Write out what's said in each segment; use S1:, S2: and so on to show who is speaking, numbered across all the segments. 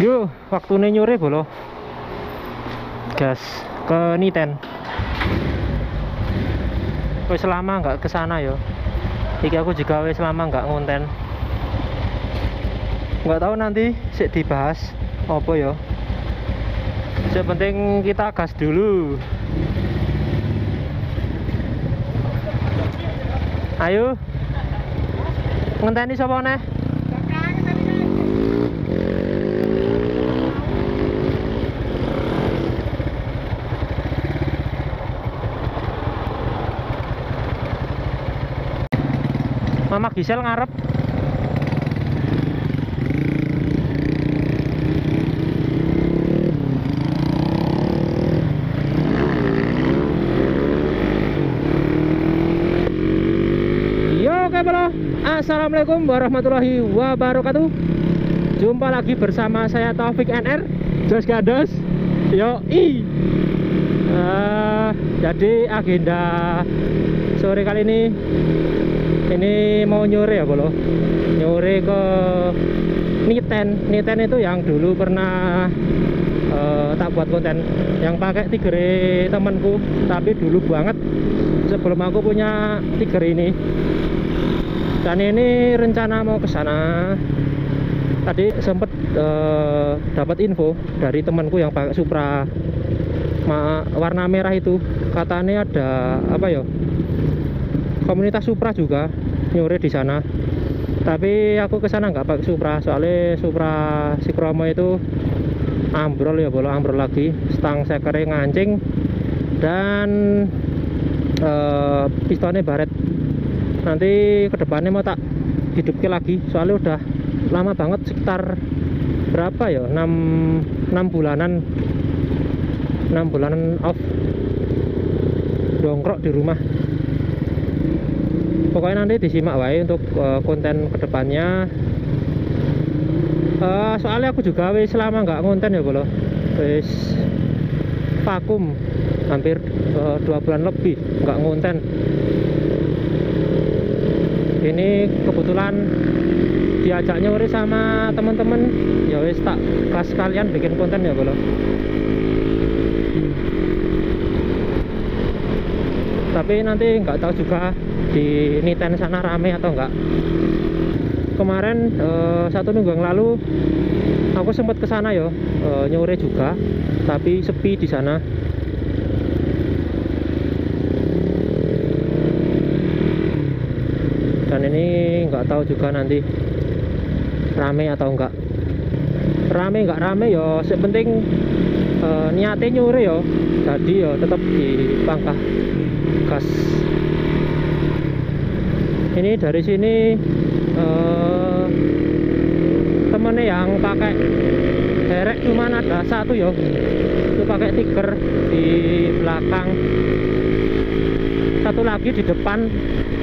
S1: Yuk, waktunya nyuri bolo. Gas ke Niten. Wis lama nggak kesana yo. Iki aku juga wis lama nggak ngonten. Nggak tahu nanti sik dibahas apa yo. Yang penting kita gas dulu. Ayo. Ngenteni sapa neh? Mama Gisel ngarep. Yo, oke bro. Assalamualaikum warahmatullahi wabarakatuh. Jumpa lagi bersama saya Taufik NR Jos Gados. Yo jadi agenda sore kali ini mau nyore ya bro, nyore ke Niten. Niten itu yang dulu pernah tak buat konten, yang pakai Tiger temanku, tapi dulu banget sebelum aku punya Tiger ini. Dan ini rencana mau ke sana. Tadi sempet dapat info dari temanku yang pakai Supra warna merah itu, katanya ada apa ya, komunitas Supra juga nyore di sana. Tapi aku ke sana nggak pakai Supra, soalnya Supra si Kromo itu ambrol ya bolo, ambrol lagi, stang sekere ngancing dan pistonnya baret. Nanti kedepannya mau tak hidupin lagi, soalnya udah lama banget, sekitar berapa ya, 6 bulanan off dongkrok di rumah. Pokoknya nanti disimak wae untuk konten kedepannya. Soalnya aku juga wis lama nggak konten ya bro, wis vakum hampir 2 bulan lebih nggak konten. Ini kebetulan diajak nyuri sama teman-teman, ya wis tak gas sekalian bikin konten ya bro. Tapi nanti nggak tahu juga di Niten sana rame atau enggak. Kemarin 1 minggu yang lalu aku sempat ke sana yo, nyore juga, tapi sepi di sana. Dan ini nggak tahu juga nanti rame atau enggak. Rame nggak rame yo, sepenting niatnya nyore yo, jadi yo tetap dipangkah gas. Ini dari sini temennya yang pakai derek cuman ada satu yo, itu pakai Tiger di belakang, satu lagi di depan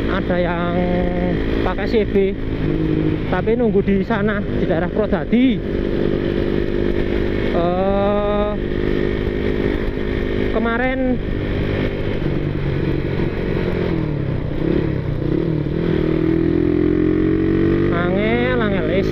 S1: ada yang pakai CB, tapi nunggu di sana di daerah Prodadi. Kemarin angel is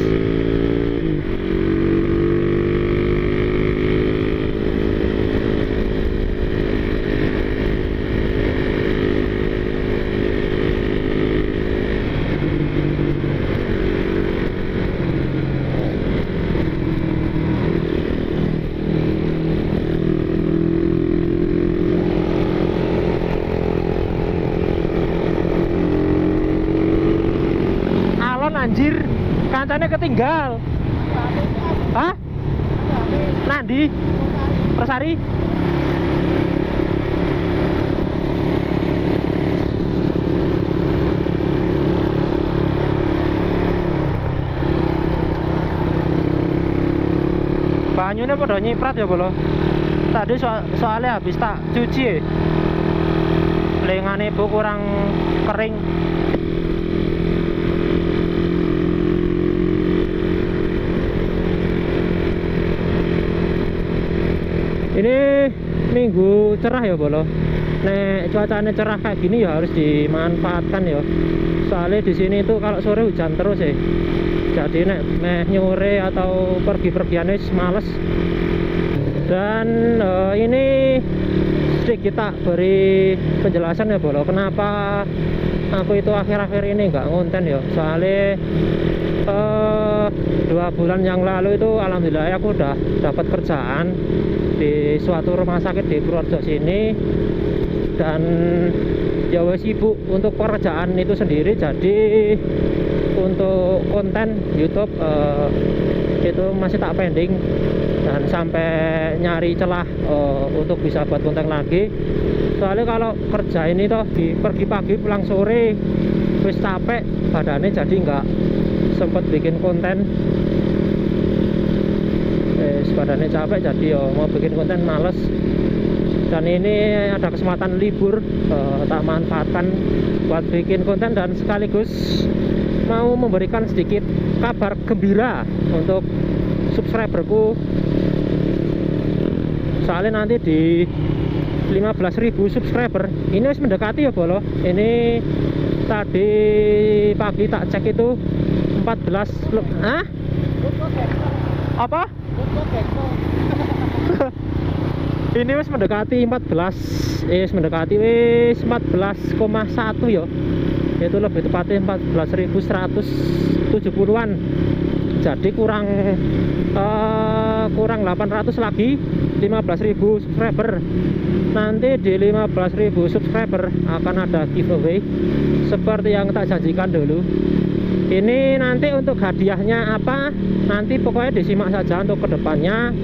S1: anjir, kancane ketinggal. Hah? Nandi? Persari? Banyunya pada nyiprat ya bolo. Tadi soalnya habis tak cuci ya, lengane bu kurang kering. Ini minggu cerah ya bolo. Nek cuacanya cerah kayak gini ya harus dimanfaatkan ya. Soalnya di sini itu kalau sore hujan terus ya. jadi nek meh nyore atau pergi-pergian wis males. Dan ini sedikit tak beri penjelasan ya bolo, kenapa aku itu akhir-akhir ini nggak ngonten ya. Soalnya 2 bulan yang lalu itu alhamdulillah aku udah dapat kerjaan di suatu rumah sakit di Purworejo sini, dan ya wes sibuk untuk pekerjaan itu sendiri. Jadi untuk konten YouTube itu masih tak pending, dan sampai nyari celah untuk bisa buat konten lagi. Soalnya kalau kerja ini toh pergi pagi pulang sore wis capek badannya, jadi nggak sempet bikin konten. Badannya capek, jadi mau bikin konten males. Dan ini ada kesempatan libur, tak manfaatkan buat bikin konten, dan sekaligus mau memberikan sedikit kabar gembira untuk subscriberku. Soalnya nanti di 15.000 subscriber ini harus mendekati ya bolo. Ini tadi pagi tak cek itu 14 apa? Ini wis mendekati 14, mendekati wis 14,1 ya. Itu lebih tepatnya 14.170-an. Jadi kurang 800 lagi 15.000 subscriber. Nanti di 15.000 subscriber akan ada giveaway seperti yang tak janjikan dulu. Ini nanti untuk hadiahnya apa, nanti pokoknya disimak saja untuk kedepannya.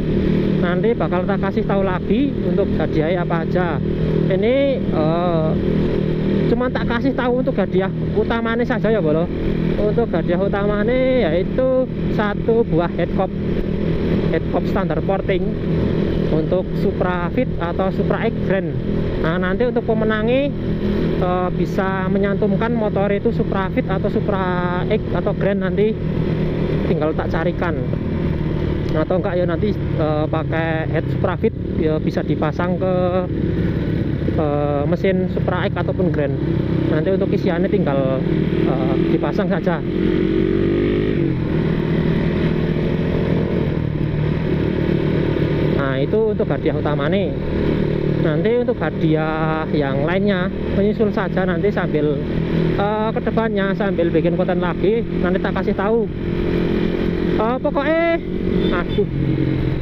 S1: Nanti bakal tak kasih tahu lagi untuk hadiahnya apa aja. Ini cuma tak kasih tahu untuk hadiah utamanya saja ya bolo. Untuk hadiah utamanya yaitu 1 buah headcop standar porting untuk Supra Fit atau Supra X Grand. Nah, nanti untuk pemenangnya bisa menyantumkan motor itu Supra Fit atau Supra X atau Grand, nanti tinggal tak carikan. Atau enggak ya nanti pakai head Supra Fit ya, bisa dipasang ke mesin Supra X ataupun Grand. Nanti untuk isiannya tinggal dipasang saja. Nah, itu untuk hadiah utama nih. Nanti untuk hadiah yang lainnya menyusul saja, nanti sambil kedepannya sambil bikin konten lagi nanti tak kasih tahu.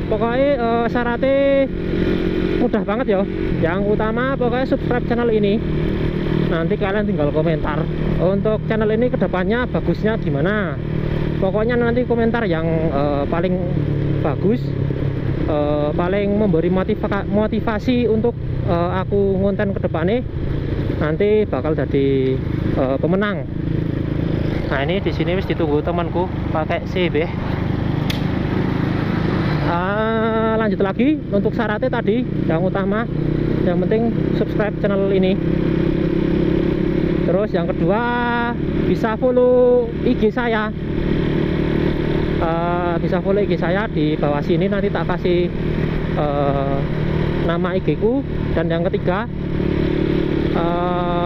S1: Pokoknya syaratnya mudah banget ya. Yang utama pokoknya subscribe channel ini. Nanti kalian tinggal komentar untuk channel ini kedepannya bagusnya gimana. Pokoknya nanti komentar yang paling bagus, paling memberi motivasi untuk aku ngonten ke depannya, nanti bakal jadi pemenang. Nah, ini di sini wis ditunggu temanku pakai CB. Lanjut lagi untuk syaratnya tadi yang utama, yang penting subscribe channel ini. Terus yang kedua bisa follow IG saya. Bisa follow IG saya di bawah sini, nanti tak kasih nama IG ku. Dan yang ketiga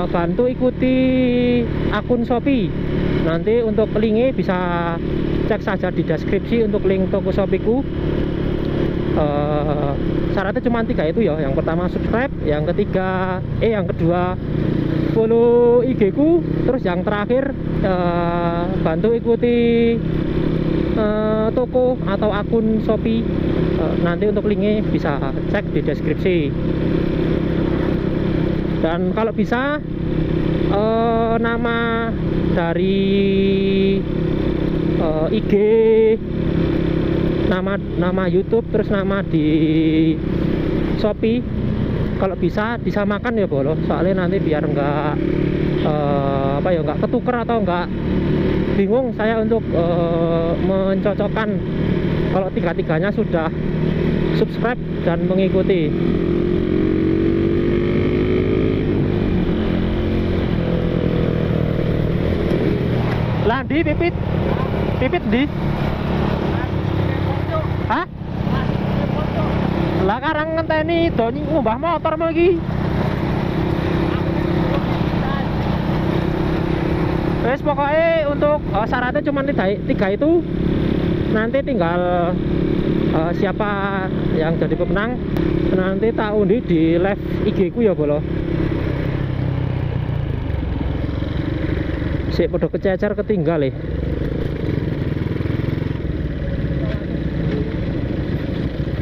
S1: bantu ikuti akun Shopee. Nanti untuk linknya bisa cek saja di deskripsi untuk link toko Shopee ku. Syaratnya cuma 3 itu ya. Yang pertama subscribe, yang kedua follow IG ku, terus yang terakhir bantu ikuti toko atau akun Shopee. Nanti untuk linknya bisa cek di deskripsi. Dan kalau bisa nama dari IG, nama YouTube, terus nama di Shopee kalau bisa disamakan ya bolo. Soalnya nanti biar nggak nggak ketuker atau nggak bingung saya untuk mencocokkan kalau tiga-tiganya sudah subscribe dan mengikuti. Landi pipit di hah? Lah karang ngenteni doni ngubah motor lagi. Wes pokoknya untuk syaratnya cuma tiga itu. Nanti tinggal siapa yang jadi pemenang nanti tak undi di live IG ku ya bolo. Sik podo kececer ketinggal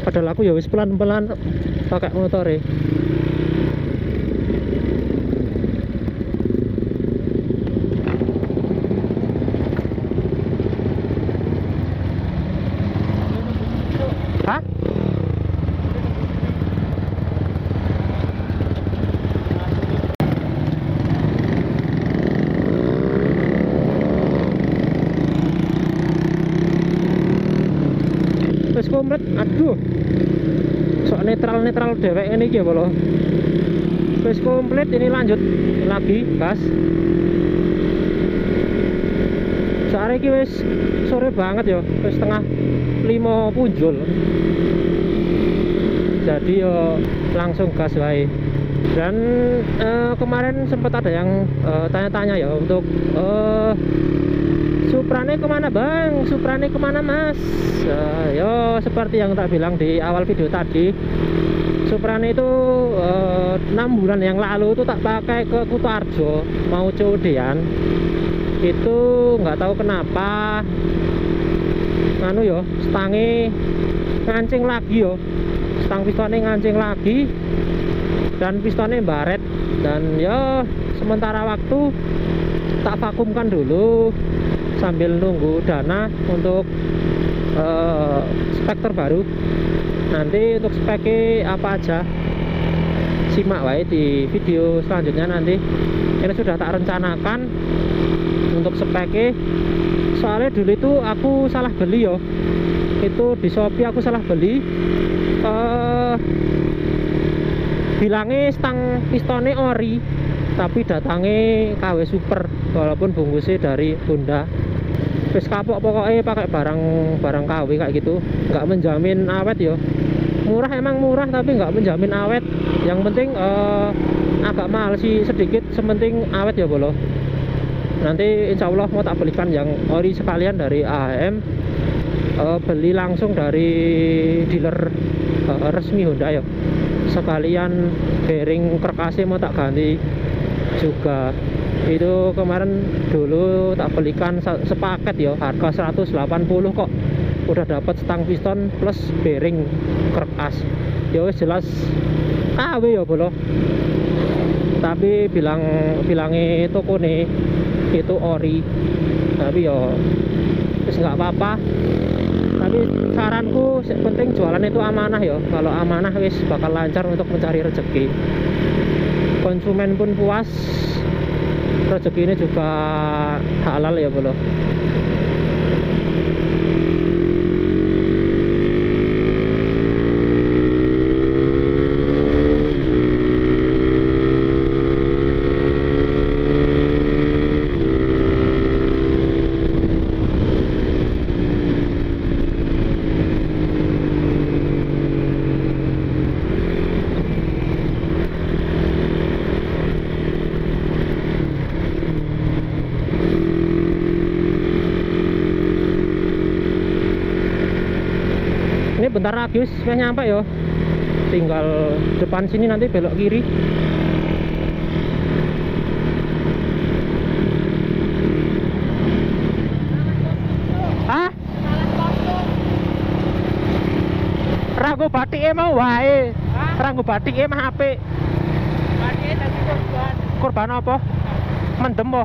S1: padahal aku ya wis pelan-pelan pakai motor Hah? Wis komplit, aduh. Sok netral dewek ini ya bolo. Wis komplit, ini lanjut lagi gas. Soalnya ini wis sore banget ya, wis setengah 5 punjul. Jadi yo langsung gas wae. Dan kemarin sempat ada yang tanya-tanya ya untuk Suprane kemana bang? Suprane kemana mas? Yo seperti yang tak bilang di awal video tadi, Suprane itu 6 bulan yang lalu itu tak pakai ke Kutoarjo mau COD-an. Itu nggak tahu kenapa anu yo stange ngancing lagi yo, stang pistonnya ngancing lagi dan pistonnya baret. Dan yo sementara waktu tak vakumkan dulu sambil nunggu dana untuk spek terbaru. Nanti untuk speknya apa aja simak wae di video selanjutnya nanti. Ini sudah tak rencanakan untuk speknya. Soalnya dulu itu aku salah beli yo, itu di Shopee aku salah beli, bilangnya stang pistonnya ori tapi datangnya KW Super walaupun bungkusnya dari Honda. Terus kapok pokoknya pakai barang KW kayak gitu, nggak menjamin awet yo. Murah emang murah tapi nggak menjamin awet. Yang penting agak mahal sih sedikit, sementing awet ya bolo. Nanti insya Allah mau tak belikan yang ori sekalian dari AHM, beli langsung dari dealer resmi Honda ya. Sekalian bearing karkasnya mau tak ganti juga. Itu kemarin dulu tak belikan sepaket ya, harga 180 kok udah dapat stang piston plus bearing karkas. Ya wis jelas KW ya bolo. Tapi bilangnya toko nih itu ori, tapi ya wis nggak apa-apa. Tapi saranku penting jualan itu amanah ya. Kalau amanah wis bakal lancar untuk mencari rezeki. Konsumen pun puas, rezeki ini juga halal ya bro. Ini bentar lagi sudah nyampe ya, tinggal depan sini nanti belok kiri. Hah? Ragu batik emang wae. Ragu batik emang HP. Batik tadi korban. Korban apa? Mendem po.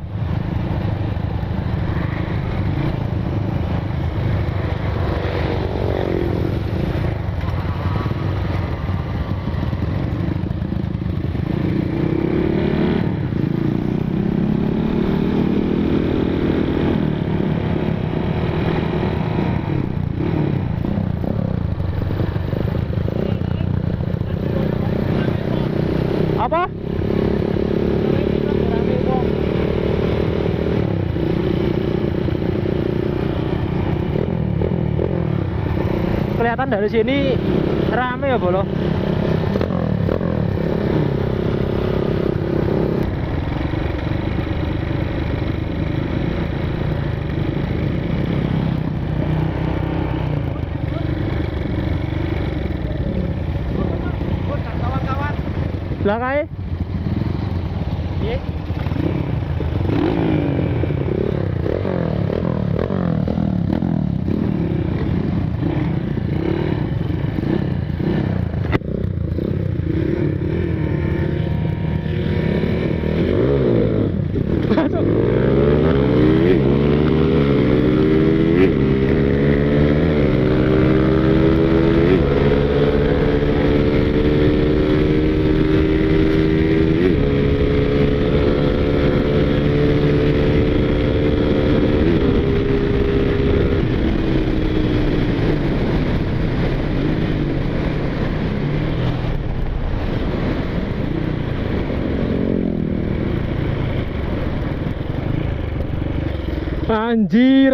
S1: Apa? Kelihatan dari sini rame ya bolo. Lah kae. Piye?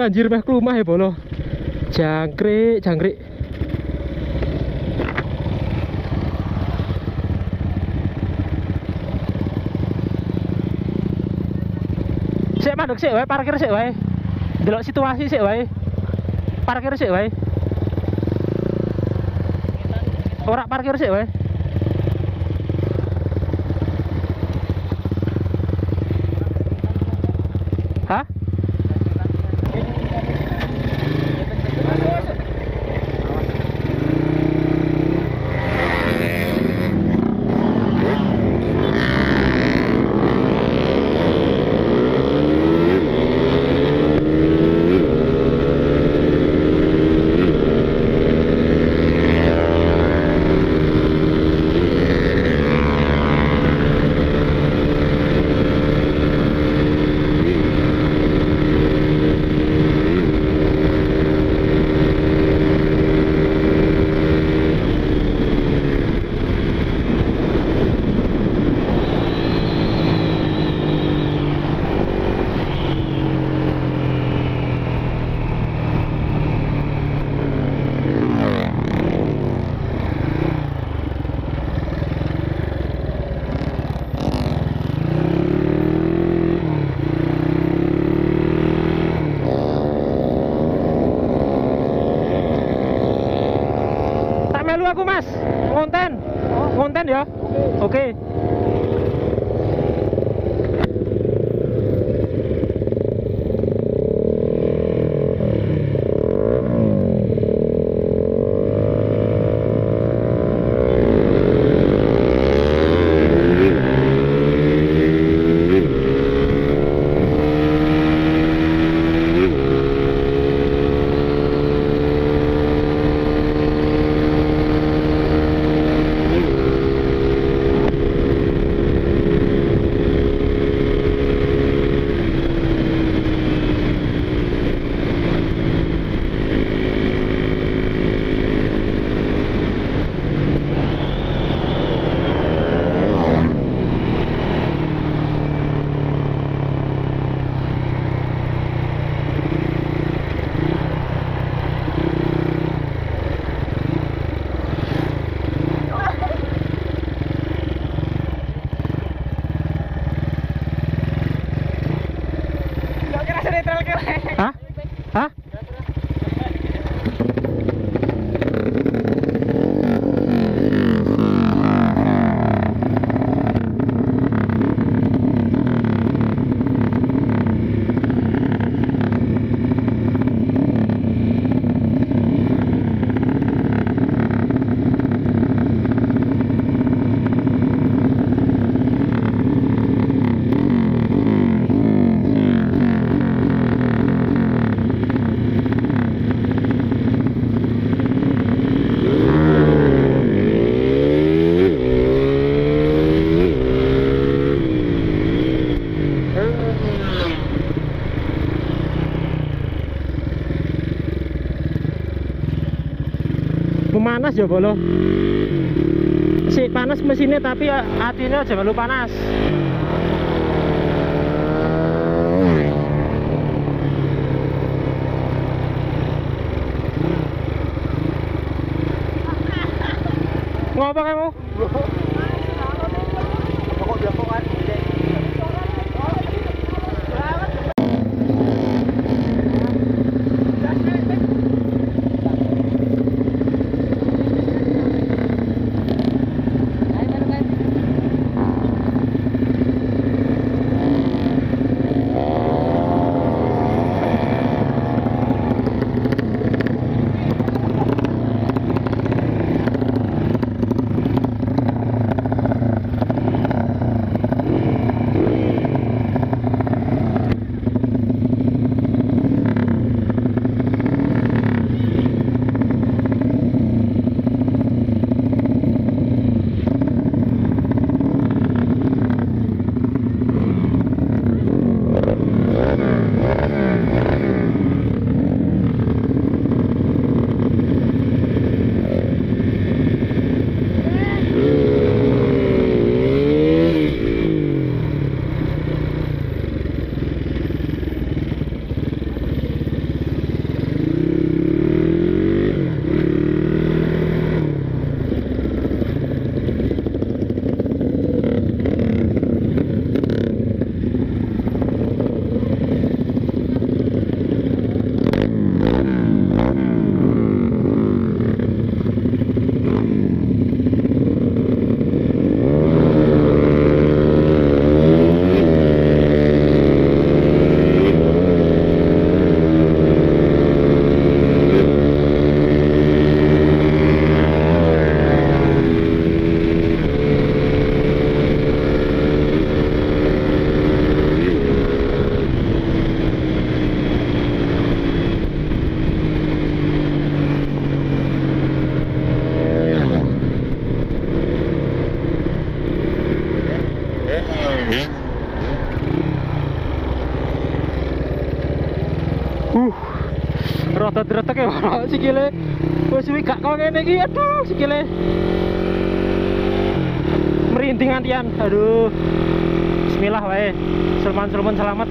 S1: Anjir meh klumah ya bolo. Jangkrik. Sik mandek sik wae, parkir sik wae. Delok situasi sik wae. Parkir sik wae. Ora parkir sik wae. Hah? Melu aku mas, ngonten ya. Oke. Hah? Hah? Panas ya bolo. Si panas mesinnya tapi hatinya jangan lupa panas. Ngapa kamu? rada dretek ya sikile. Wis suwi gak kok ngene iki, aduh sikile. Merinding antian. Aduh. Bismillah wae. Sulman selamat.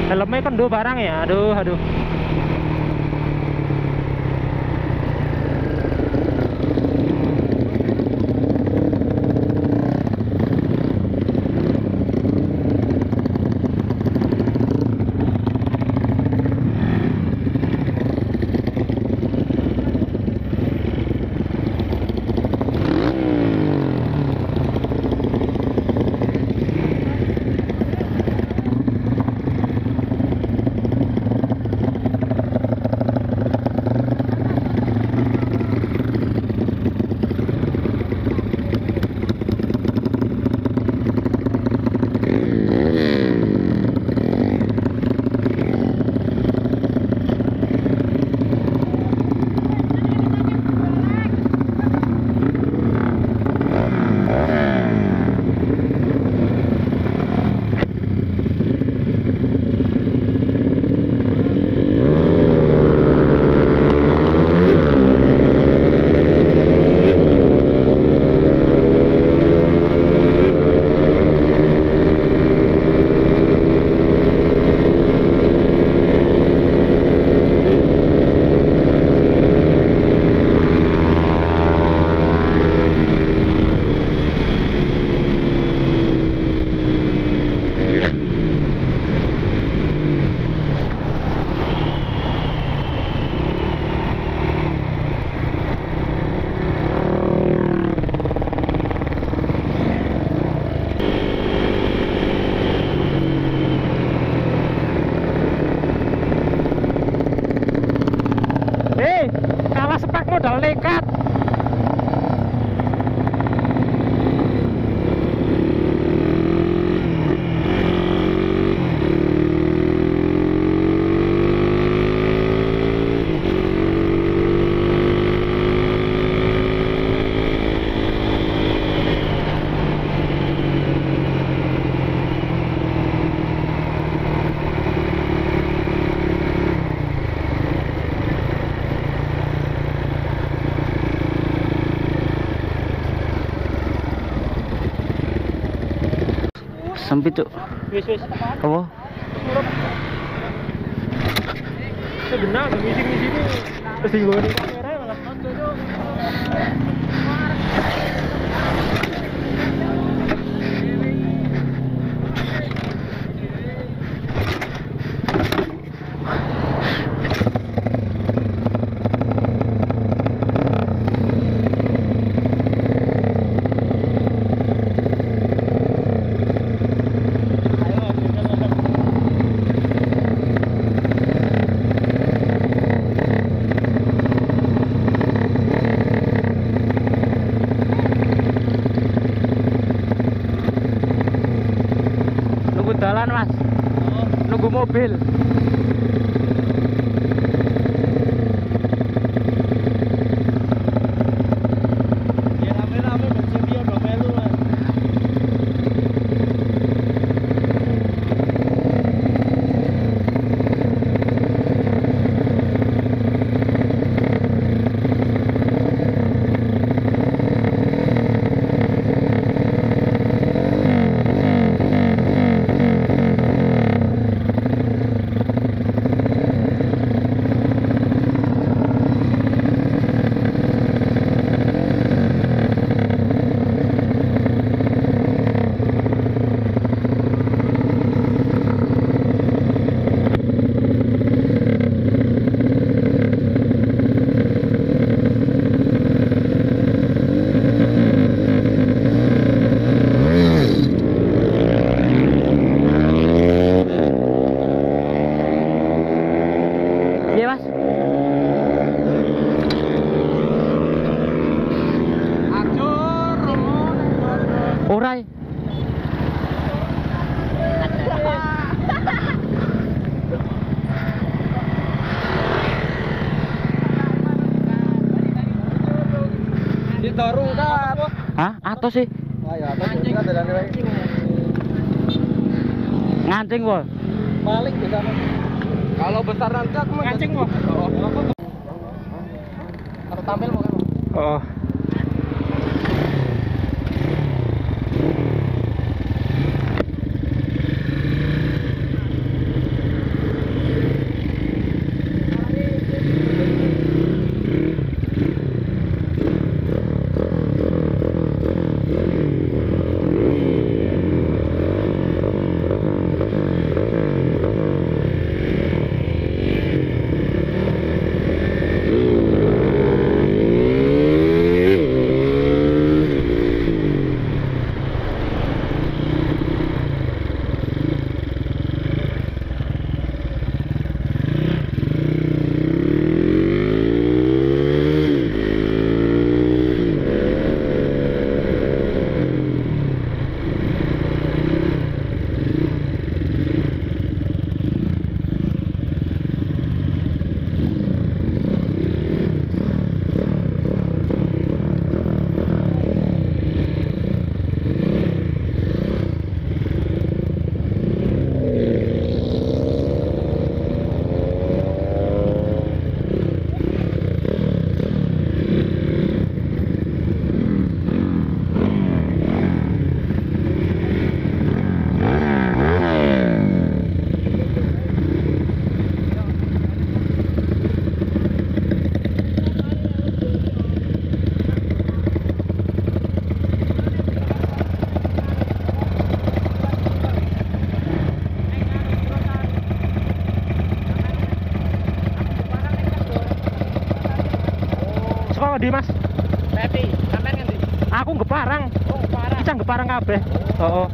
S1: Helmnya kendo barang ya, aduh. Kalah spek modal nekat.
S2: Sempit cuk.
S1: Wis.
S2: Apa?
S1: Sebenarnya misi ini terus dibawa di kamera malah foto tuh.
S2: Jalan mas, nunggu mobil.
S1: Ya rame-rame bersedia udah melu mas.
S2: dorong kan. Hah? Atau sih?
S3: Ayo, mancing kan dalan wae.
S2: Ngancing wo.
S3: Balik bisa. Kalau besar nanti aku mancing wo. Harus tampil mau.
S1: Oh. Sekolah di Mas.
S3: Tapi sampean ngendi?
S1: Aku Ngeparang.
S3: Oh, parah.
S1: Kita Ngeparang kabeh. Oh.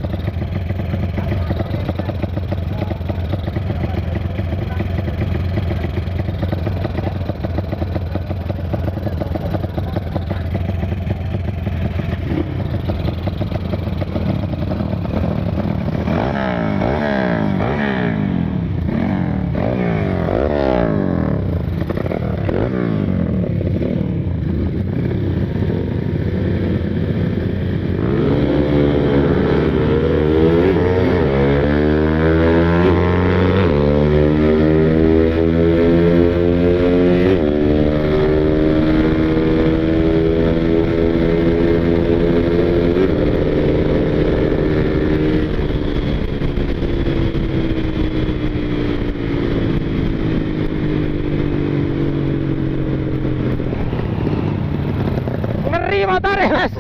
S1: Ngeri motornya Mas.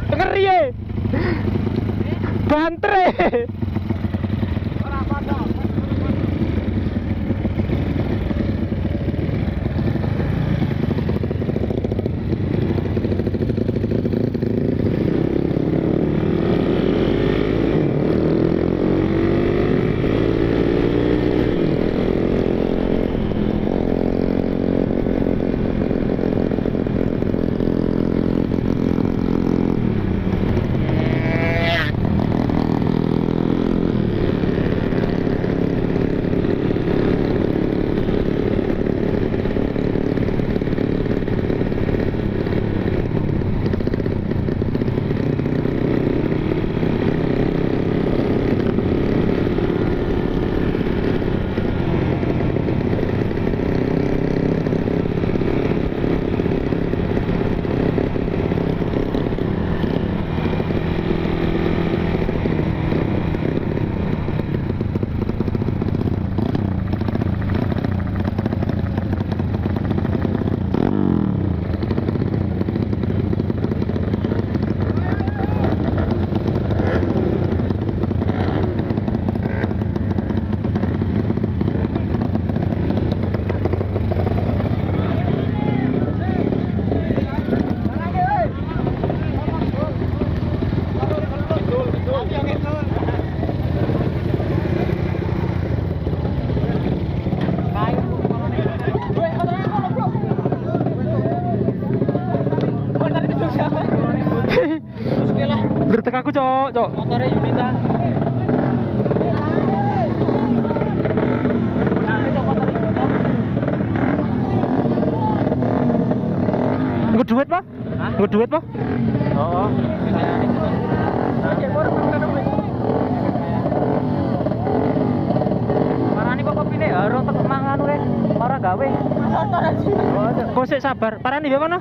S1: Ngeri ya. Bantre. Bertek aku, Cok.
S3: Motornya Yunita.
S1: Nggo duit, Pak?
S3: Hah?
S1: Ngeduit po?
S2: Oo. Parani kok kopine ya ora tek mangan rek. Ora gawe.
S1: Kok sik sabar. Parani piye kono?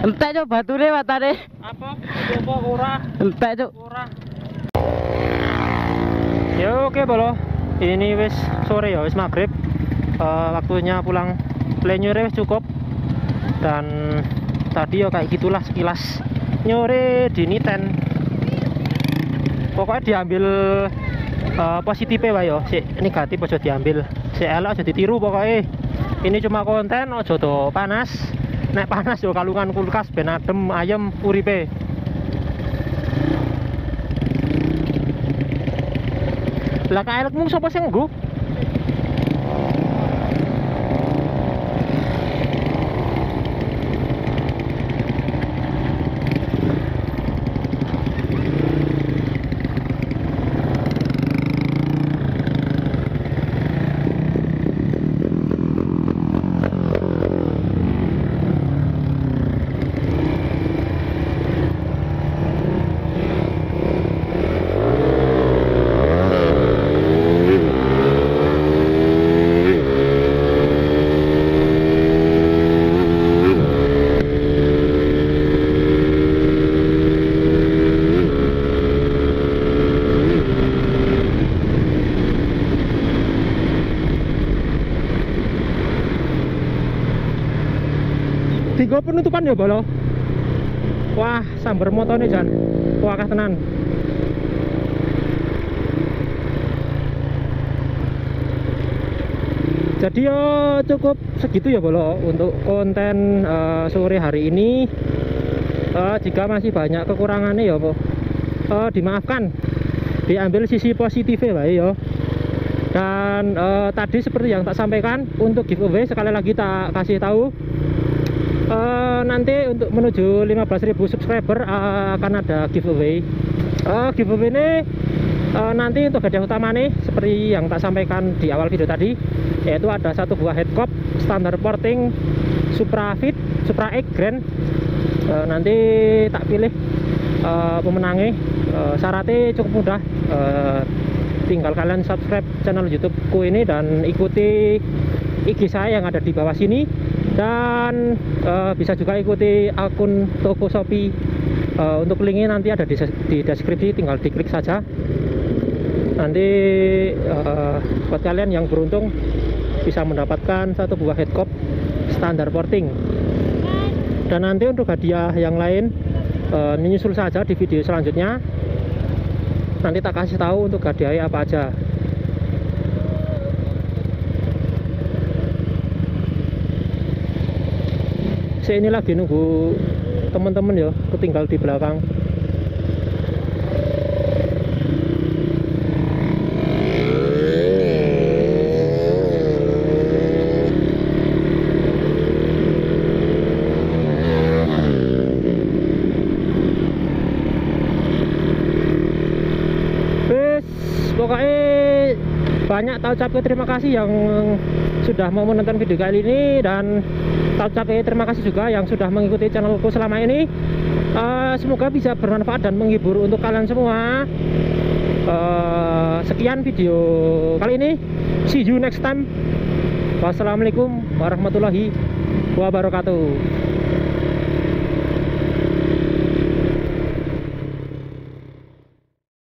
S2: Entek cuk bature watane.
S1: Apa? Coba ora?
S2: Entek cuk.
S1: Ora. Ya oke bolo. Ini wis sore ya, wis maghrib. Waktunya pulang. Nyore wis cukup. Dan tadi ya kayak gitulah sekilas. Nyore di Niten. Pokoknya diambil positifnya wae yo, sik negatif aja diambil. Sik elok aja ditiru pokoknya. Ini cuma konten aja do panas. Nek panas yo kalungan kulkas ben adem ayem uripe. Lah kaelekmu sapa sing nggo? Tiga penutupan ya bolo. Wah sambar motone jan. Wah akeh tenan. Jadi yo cukup segitu ya bolo untuk konten sore hari ini. Jika masih banyak kekurangannya ya dimaafkan, diambil sisi positifnya wae ya. Dan tadi seperti yang tak sampaikan untuk giveaway sekali lagi tak kasih tahu. Nanti untuk menuju 15.000 subscriber akan ada giveaway. Giveaway ini nanti untuk hadiah utama nih seperti yang tak sampaikan di awal video tadi, yaitu ada satu buah headcop standar porting Supra Fit, Supra X Grand. Nanti tak pilih pemenangnya. Syaratnya cukup mudah, tinggal kalian subscribe channel YouTubeku ini dan ikuti IG saya yang ada di bawah sini. Dan bisa juga ikuti akun toko Shopee. Untuk linknya nanti ada di deskripsi, tinggal diklik saja. Nanti buat kalian yang beruntung bisa mendapatkan satu buah headcock standar porting. Dan nanti untuk hadiah yang lain menyusul saja di video selanjutnya. Nanti tak kasih tahu untuk hadiahnya apa aja. Saya ini lagi nunggu teman-teman ya, ketinggal di belakang. Pokoknya banyak tak ucapkan terima kasih yang sudah mau menonton video kali ini, dan tak ucapkan terima kasih juga yang sudah mengikuti channelku selama ini. Semoga bisa bermanfaat dan menghibur untuk kalian semua. Sekian video kali ini, see you next time. Wassalamualaikum warahmatullahi wabarakatuh.